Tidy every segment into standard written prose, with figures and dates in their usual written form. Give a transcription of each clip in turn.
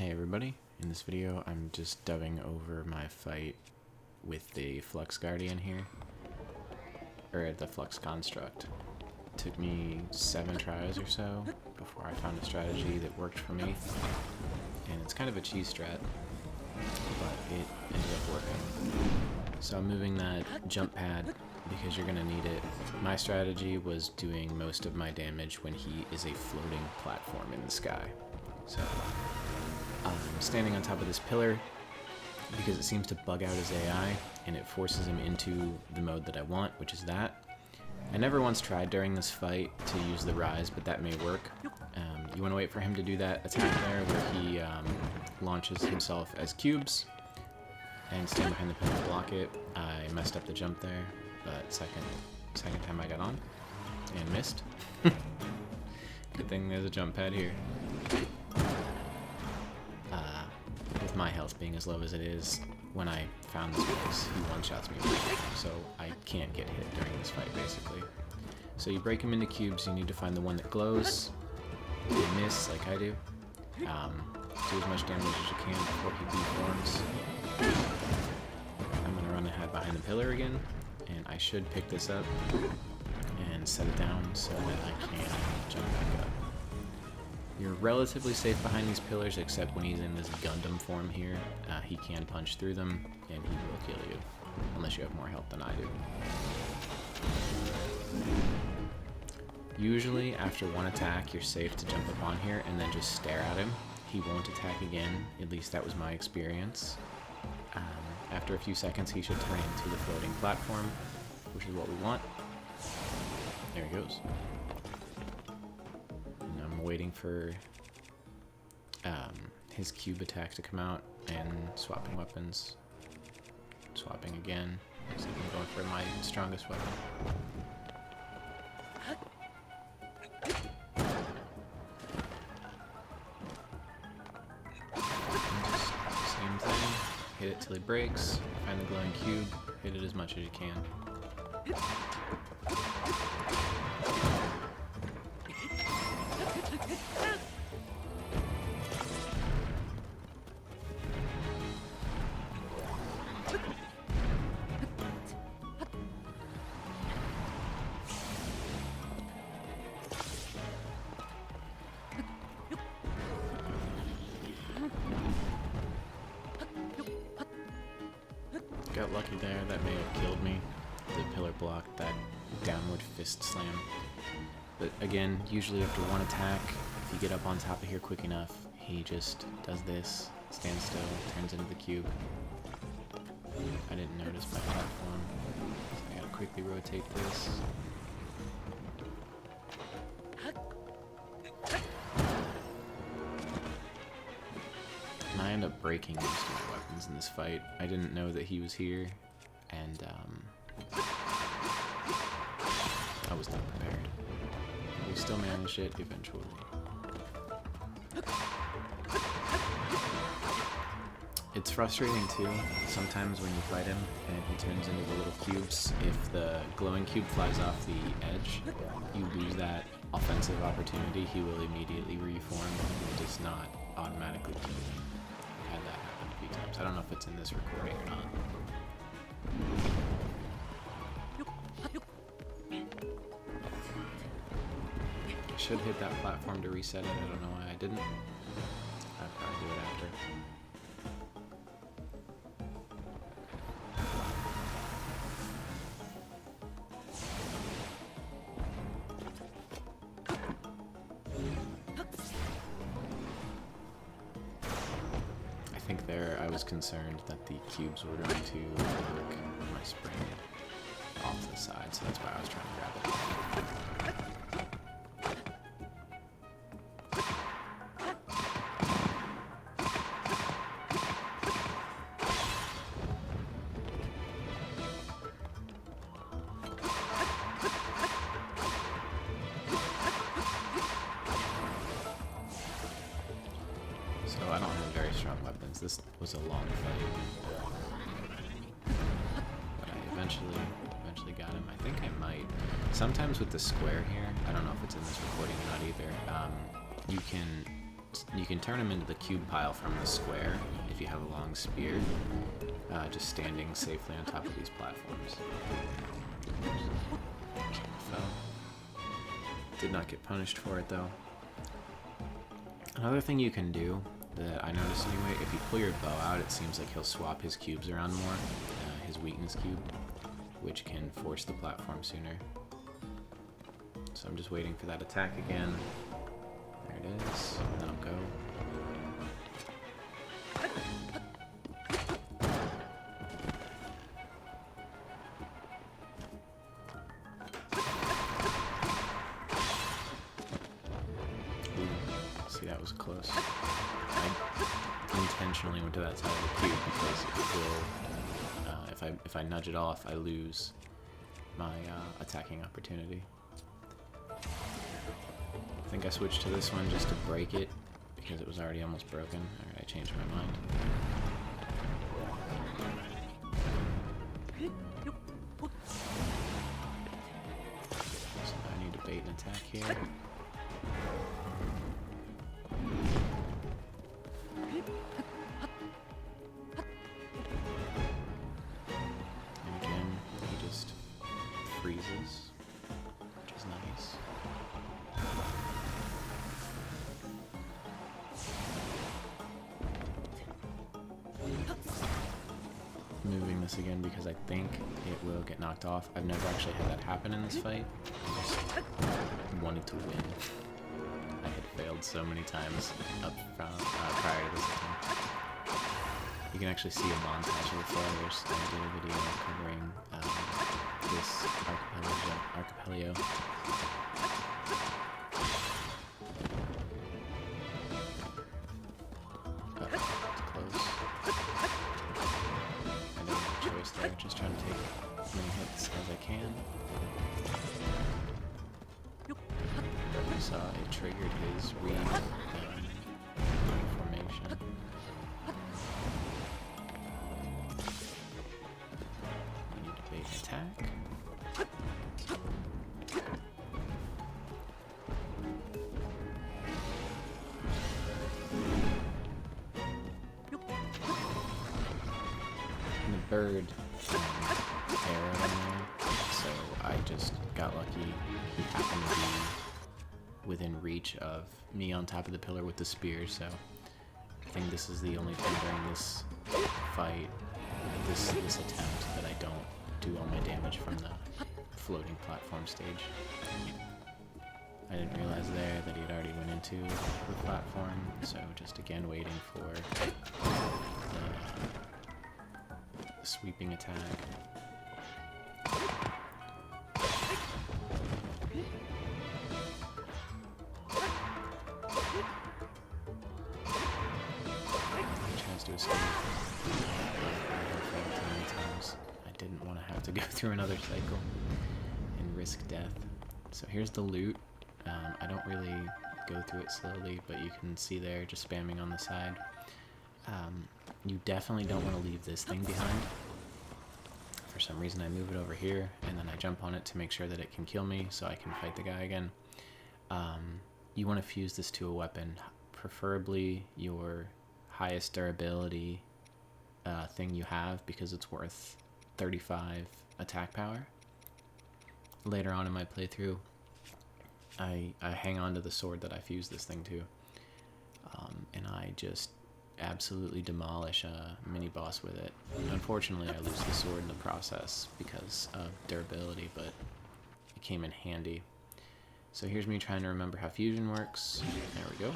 Hey everybody, in this video I'm just dubbing over my fight with the Flux Guardian here, or the Flux Construct. It took me 7 tries or so before I found a strategy that worked for me, and it's kind of a cheese strat, but it ended up working. So I'm moving that jump pad because you're going to need it. My strategy was doing most of my damage when he is a floating platform in the sky. So I'm standing on top of this pillar because it seems to bug out his AI and it forces him into the mode that I want, which is that. I never once tried during this fight to use the rise, but that may work. You want to wait for him to do that attack there where he launches himself as cubes and stand behind the pillar and block it. I messed up the jump there, but second time I got on and missed. Good thing there's a jump pad here. With my health being as low as it is, when I found this place, he one-shots me, so I can't get hit during this fight, basically. So you break him into cubes, you need to find the one that glows, you miss like I do, do as much damage as you can before he deforms. I'm going to run ahead behind the pillar again, and I should pick this up and set it down so that I can jump back up. You're relatively safe behind these pillars, except when he's in this Gundam form here. He can punch through them, and he will kill you, unless you have more health than I do. Usually, after one attack, you're safe to jump up on here and then just stare at him. He won't attack again, at least that was my experience. After a few seconds, he should turn into the floating platform, which is what we want. There he goes. Waiting for his cube attack to come out and swapping weapons. Swapping again. Looks like I'm going for my strongest weapon. Just same thing. Hit it till he breaks. Find the glowing cube. Hit it as much as you can. Got lucky there, that may have killed me. The pillar blocked that downward fist slam. But again, usually after one attack, if you get up on top of here quick enough, he just does this, stands still, turns into the cube. I didn't notice my platform, so I gotta quickly rotate this. And I end up breaking most of my weapons in this fight. I didn't know that he was here, and I was not prepared. We still managed it eventually. It's frustrating too, sometimes when you fight him and he turns into the little cubes. If the glowing cube flies off the edge, you lose that offensive opportunity. He will immediately reform and does not automatically kill you. I've had that happen a few times. I don't know if it's in this recording or not. I should hit that platform to reset it. I don't know why I didn't. I'll probably do it after. I think there I was concerned that the cubes were going to work my spring off the side, so that's why I was trying to grab it. So I don't have very strong weapons. This was a long fight. But I eventually got him. I think I might. Sometimes with the square here, I don't know if it's in this recording or not either, you can You can turn them into the cube pile from the square if you have a long spear, just standing safely on top of these platforms. Fell. Did not get punished for it though. Another thing you can do that I noticed anyway, if you pull your bow out, it seems like he'll swap his cubes around more, his weakness cube, which can force the platform sooner. So I'm just waiting for that attack again. There it is. And then I'll go. Ooh, see, that was close. I intentionally went to that side of the cube because it will, if I nudge it off, I lose my attacking opportunity. I think I switched to this one just to break it because it was already almost broken. Alright, I changed my mind. So now I need to bait an attack here. And again, he just freezes, which is nice. Moving this again because I think it will get knocked off. I've never actually had that happen in this fight. I just wanted to win. I had failed so many times up front, prior to this attempt. You can actually see a montage of the failures. I did a video covering this archipelago. There, just trying to take as many hits as I can. You saw it triggered his formation. I need to bait an attack. And the bird arrow in there, so I just got lucky. He happened to be within reach of me on top of the pillar with the spear, so I think this is the only thing during this fight, this attempt, that I don't do all my damage from the floating platform stage. I didn't realize there that he'd already went into the platform, so just again waiting for the sweeping attack. Chance to escape. I didn't want to have to go through another cycle and risk death. So here's the loot. I don't really go through it slowly, but you can see there just spamming on the side. You definitely don't want to leave this thing behind. For some reason I move it over here and then I jump on it to make sure that it can kill me so I can fight the guy again. You want to fuse this to a weapon, preferably your highest durability thing you have, because it's worth 35 attack power. Later on in my playthrough, I hang on to the sword that I fused this thing to, and I just absolutely demolish a mini-boss with it. Unfortunately, I lose the sword in the process because of durability, but it came in handy. So here's me trying to remember how fusion works. There we go.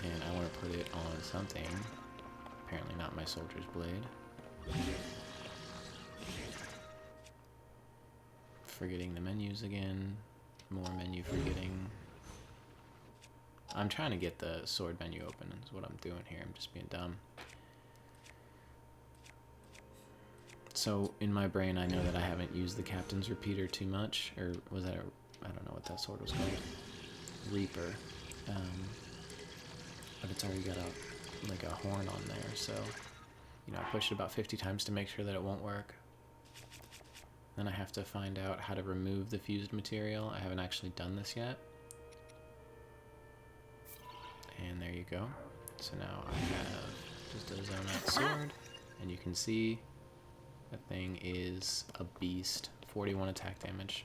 And I want to put it on something. Apparently not my soldier's blade. Forgetting the menus again. More menu forgetting. I'm trying to get the sword menu open is what I'm doing here. I'm just being dumb. So in my brain I know that I haven't used the captain's repeater too much. Or was that I don't know what that sword was called. Reaper. But it's already got a horn on there, so I pushed it about 50 times to make sure that it won't work. Then I have to find out how to remove the fused material. I haven't actually done this yet. you go. So now I have just a zone out sword, and you can see that thing is a beast. 41 attack damage.